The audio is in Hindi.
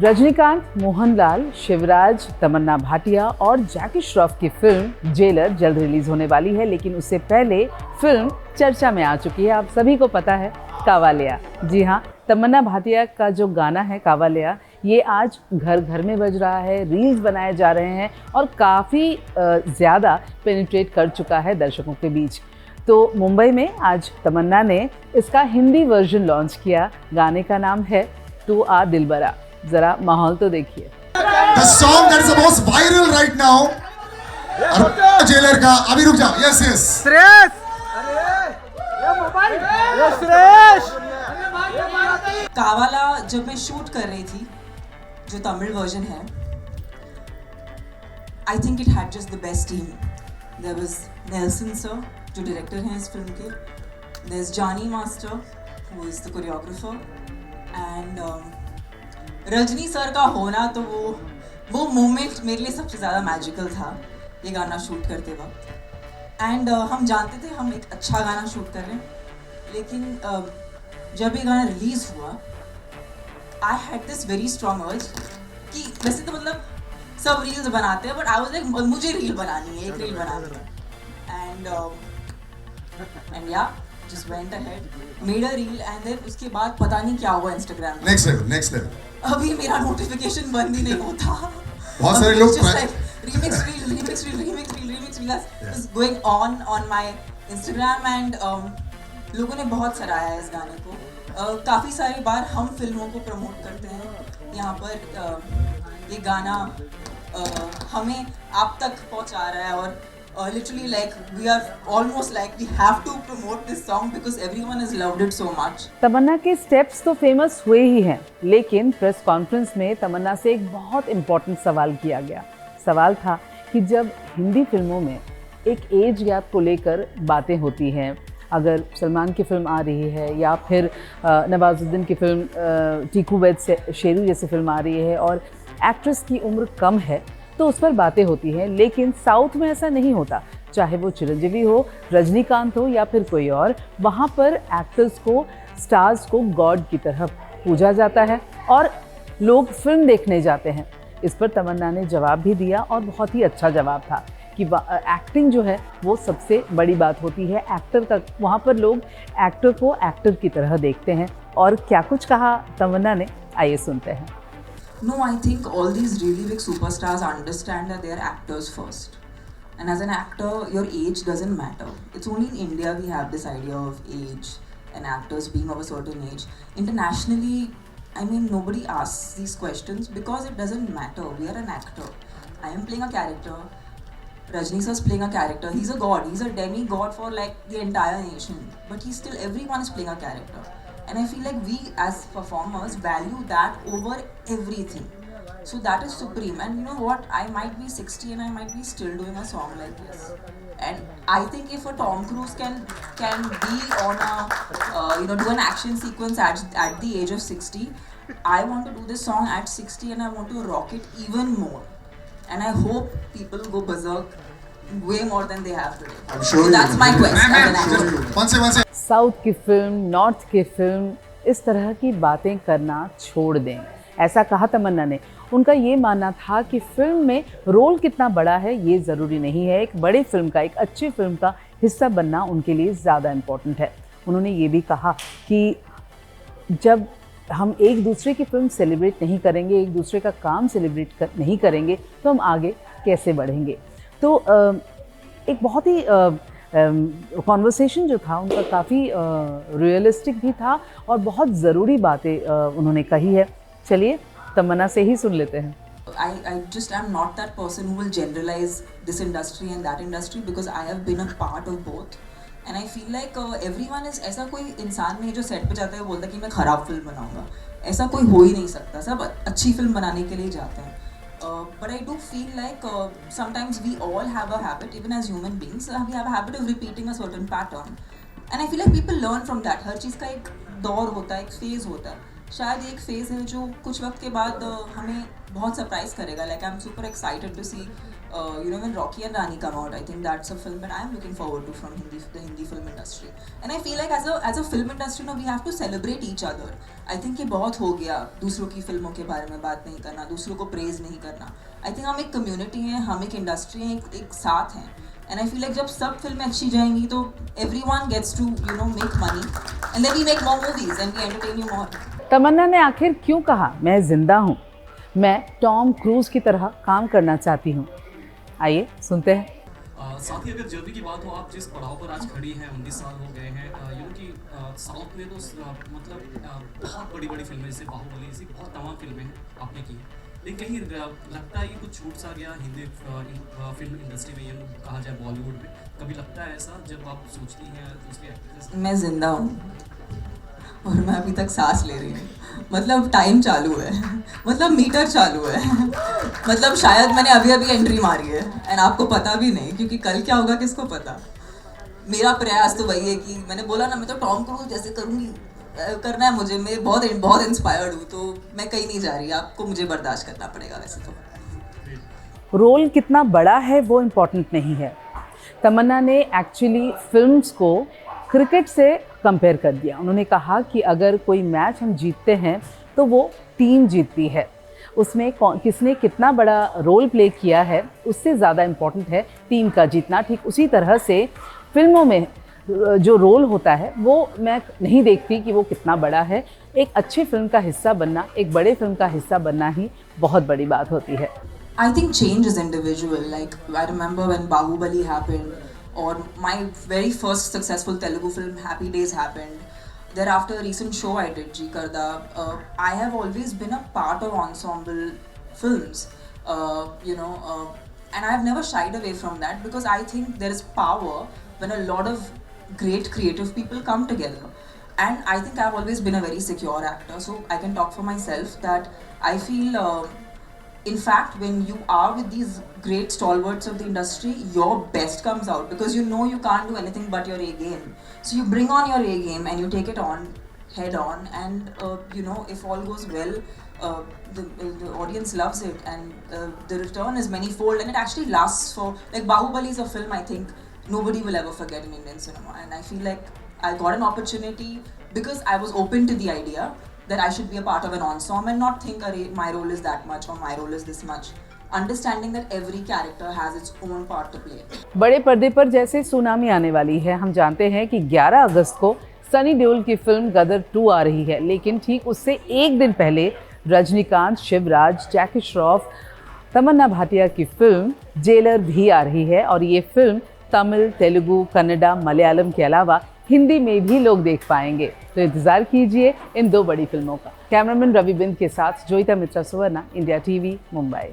रजनीकांत, मोहनलाल, शिवराज, तमन्ना भाटिया और जैकी श्रॉफ की फिल्म जेलर जल्द रिलीज होने वाली है, लेकिन उससे पहले फिल्म चर्चा में आ चुकी है। आप सभी को पता है कावालिया। जी हाँ, तमन्ना भाटिया का जो गाना है कावालिया, ये आज घर घर में बज रहा है, रील्स बनाए जा रहे हैं और काफ़ी ज़्यादा पेनिट्रेट कर चुका है दर्शकों के बीच। तो मुंबई में आज तमन्ना ने इसका हिंदी वर्जन लॉन्च किया। गाने का नाम है तू आ दिलबरा। जरा माहौल तो देखिए। The song that is the most viral right now, jailer का। अभी रुक जाओ। Yes, yes. श्रेयस, ये श्रेयस। कावाला जब मैं शूट कर रही थी, जो तमिल वर्जन है, I think it had just the best team. There was Nelson sir, जो डायरेक्टर हैं इस फिल्म के, there is Jani master who is the choreographer, and Rajini sir का होना, तो वो मोमेंट मेरे लिए सबसे ज़्यादा मैजिकल था ये गाना शूट करते वक्त। एंड हम जानते थे हम एक अच्छा गाना शूट कर रहे हैं, लेकिन जब ये गाना रिलीज़ हुआ, I had this very strong अर्ज कि वैसे तो मतलब सब रील्स बनाते हैं, बट आई वाज लाइक मुझे रील बनानी है, एक रील बनानी है। एंड या just went ahead, made a reel, and then उसके बाद पता नहीं क्या हुआ इंस्टाग्राम में। Next level. अभी मेरा नोटिफिकेशन बंद ही नहीं होता। बहुत सारे लोग remix reel is going on my Instagram, and लोगों ने बहुत सराहा है इस गाने को। काफ़ी सारी बार हम फिल्मों को प्रमोट करते हैं यहाँ पर, ये गाना हमें आप तक पहुँचा रहा है, और literally like we are almost like we have to promote this song because everyone has loved it so much. तमन्ना के स्टेप्स तो फेमस हुए ही हैं, लेकिन प्रेस कॉन्फ्रेंस में तमन्ना से एक बहुत इम्पोर्टेंट सवाल किया गया। सवाल था कि जब हिंदी फिल्मों में एक एज गैप को लेकर बातें होती हैं, अगर सलमान की फिल्म आ रही है या फिर नवाजुद्दीन की फिल्म टीकू वैद से शेरू जैसी फिल्म आ रही है और एक्ट्रेस की उम्र कम है, तो उस पर बातें होती हैं। लेकिन साउथ में ऐसा नहीं होता। चाहे वो चिरंजीवी हो, रजनीकांत हो या फिर कोई और, वहाँ पर एक्टर्स को, स्टार्स को गॉड की तरह पूजा जाता है और लोग फिल्म देखने जाते हैं। इस पर तमन्ना ने जवाब भी दिया और बहुत ही अच्छा जवाब था कि एक्टिंग जो है वो सबसे बड़ी बात होती है। एक्टर का, वहाँ पर लोग एक्टर को एक्टर की तरह देखते हैं। और क्या कुछ कहा तमन्ना ने, आइए सुनते हैं। No, I think all these really big superstars understand that they are actors first. And as an actor, your age doesn't matter. It's only in India we have this idea of age and actors being of a certain age. Internationally, I mean, nobody asks these questions because it doesn't matter. We are an actor. I am playing a character. Rajni sir is playing a character. He's a god. He's a demigod for like the entire nation. But he's still, everyone is playing a character. And I feel like we as performers value that over everything. So that is supreme. And you know what? I might be 60 and I might be still doing a song like this. And I think if a Tom Cruise can be on a do an action sequence at the age of 60, I want to do this song at 60 and I want to rock it even more. And I hope people go berserk way more than they have today. I'm sure so that's my quest as an actor. Once. South की फिल्म, नॉर्थ की फिल्म, इस तरह की बातें करना छोड़ दें, ऐसा कहा तमन्ना ने। उनका ये मानना था कि फिल्म में रोल कितना बड़ा है ये ज़रूरी नहीं है। एक बड़ी फिल्म का, एक अच्छी फिल्म का हिस्सा बनना उनके लिए ज़्यादा इम्पोर्टेंट है। उन्होंने ये भी कहा कि जब हम एक दूसरे की फिल्म सेलिब्रेट नहीं करेंगे, एक दूसरे का काम सेलिब्रेट नहीं करेंगे, तो हम आगे कैसे बढ़ेंगे। तो एक बहुत ही कॉन्वर्सेशन जो था उनका काफ़ी रियलिस्टिक भी था और बहुत ज़रूरी बातें उन्होंने कही है। चलिए तमन्ना से ही सुन लेते हैं। I just am not that person who will generalize this industry and that industry because I have been a part of both. And I feel like everyone is, ऐसा कोई इंसान नहीं जो सेट पे जाता है बोलता है कि मैं ख़राब फिल्म बनाऊंगा। ऐसा कोई हो ही नहीं सकता। सब अच्छी फिल्म बनाने के लिए जाते हैं। But I do feel like sometimes we all have a habit, even as human beings, we have a habit of repeating a certain pattern. And I feel like people learn from that. हर चीज़ का एक दौर होता है, एक फेज़ होता है। शायद एक फेज़ है जो कुछ वक्त के बाद हमें बहुत सरप्राइज करेगा. Like I am super excited to see when Rocky and Rani come out. I think that's a film that I am looking forward to from the Hindi film industry. And I feel like as a film industry we have to celebrate each other. I think ये बहुत हो गया दूसरों की फिल्मों के बारे में बात नहीं करना, दूसरों को प्रेज नहीं करना. I think हम एक कम्युनिटी हैं, हम एक इंडस्ट्री हैं, एक साथ हैं. And I feel like जब सब फिल्में अच्छी जाएंगी तो everyone gets to make money and then we make more movies and we entertain you more. तमन्ना ने आखिर क्यों कहा मैं जिंदा हूँ, मैं टॉम क्रूज की तरह काम करना चाहती हूँ? आइए सुनते हैं. साथ ही अगर जर्नी की बात हो, आप जिस पड़ाव पर आज खड़ी हैं, 19 साल हो गए हैं, कि साउथ में तो मतलब बहुत बड़ी बड़ी फिल्में जैसे बाहुबली जैसी बहुत तमाम फिल्में हैं आपने की हैं, लेकिन कहीं लगता है कि कुछ छूट सा गया हिंदी फिल्म इंडस्ट्री में, ये कहा जाए बॉलीवुड में, कभी लगता है ऐसा जब आप सोचती हैं दूसरी एक्ट्रेस? मैं जिंदा हूँ और मैं अभी तक सांस ले रही हूँ. मतलब टाइम चालू है, मतलब मीटर चालू है. मतलब शायद मैंने अभी एंट्री मारी है एंड आपको पता भी नहीं, क्योंकि कल क्या होगा किसको पता. मेरा प्रयास तो वही है कि मैंने बोला ना, मैं तो टॉम क्रूज जैसे करूँगी, करना है मुझे. मैं बहुत इंस्पायर्ड हूँ, तो मैं कहीं नहीं जा रही. आपको मुझे बर्दाश्त करना पड़ेगा. वैसे तो रोल कितना बड़ा है वो इम्पोर्टेंट नहीं है. तमन्ना ने एक्चुअली फिल्म्स को क्रिकेट से कंपेयर कर दिया. उन्होंने कहा कि अगर कोई मैच हम जीतते हैं तो वो टीम जीतती है, उसमें किसने कितना बड़ा रोल प्ले किया है उससे ज़्यादा इम्पोर्टेंट है टीम का जीतना. ठीक उसी तरह से फिल्मों में जो रोल होता है वो मैं नहीं देखती कि वो कितना बड़ा है. एक अच्छी फिल्म का हिस्सा बनना, एक बड़े फिल्म का हिस्सा बनना ही बहुत बड़ी बात होती है. I think change is individual. Like I remember when Bahubali happened, or my very first successful Telugu film Happy Days happened. Thereafter, a recent show I did, Ji Karda. I have always been a part of ensemble films, and I have never shied away from that because I think there is power when a lot of great creative people come together. And I think I've always been a very secure actor, so I can talk for myself that I feel. In fact, when you are with these great stalwarts of the industry, your best comes out because you know you can't do anything but your A game. So you bring on your A game and you take it on head on, and if all goes well, the audience loves it, and the return is manifold, and it actually lasts for, like, Bahubali is a film I think nobody will ever forget in Indian cinema, and I feel like I got an opportunity because I was open to the idea that I should be a part of an ensemble and not think my role is that much or my role is this much. Understanding that every character has its own part to play. बड़े पर्दे पर जैसे सुनामी आने वाली है, हम जानते हैं कि 11 अगस्त को सनी देओल की फिल्म गदर 2 आ रही है, लेकिन ठीक उससे एक दिन पहले रजनीकांत, शिवराज, जैकी श्रॉफ, तमन्ना भाटिया की फिल्म जेलर भी आ रही है. और ये फिल्म तमिल, तेलुगु, कन्नड़ा, मलयालम के अलावा हिंदी में भी लोग देख पाएंगे. तो इंतज़ार कीजिए इन 2 बड़ी फिल्मों का. कैमरामैन रवि बिंद के साथ जोईता मित्रा सुवर्णा, इंडिया टीवी, मुंबई.